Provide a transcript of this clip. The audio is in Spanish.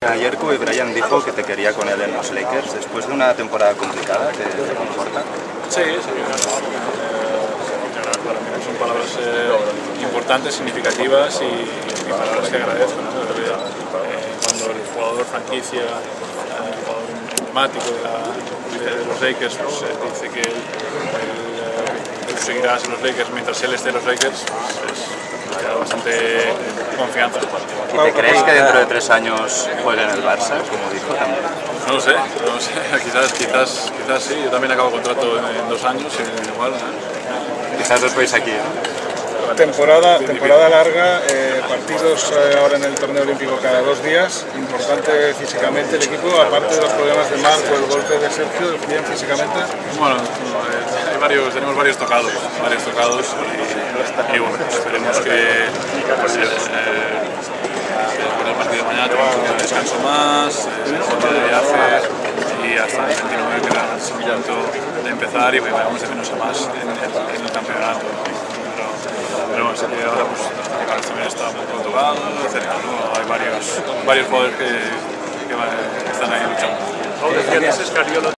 Ayer Kobe Bryant dijo que te quería con él en los Lakers, después de una temporada complicada que te comporta. Sí. Para mí son palabras importantes, significativas y palabras que agradezco, ¿no? Cuando el jugador franquicia, el jugador emblemático de los Lakers, pues, dice que él seguirá en los Lakers mientras él esté en los Lakers, me da bastante confianza. ¿Y te crees que dentro de 3 años juegue en el Barça, como dijo también? No lo sé, quizás sí. Yo también acabo contrato en 2 años, igual. Quizás os veis aquí, ¿no? Temporada larga, partidos ahora en el torneo olímpico cada 2 días, importante físicamente el equipo, aparte de los problemas de Marco, el golpe de Sergio, bien físicamente. Bueno, tenemos varios tocados y bueno, esperemos que después del partido de mañana tengamos un descanso más, de viaje y hasta el 29 que es el momento de empezar y vayamos de menos a más en el campeonato. Pero bueno, sé que ahora pues también está un poco tocado, cerca, ¿no? Hay varios jugadores que están ahí luchando.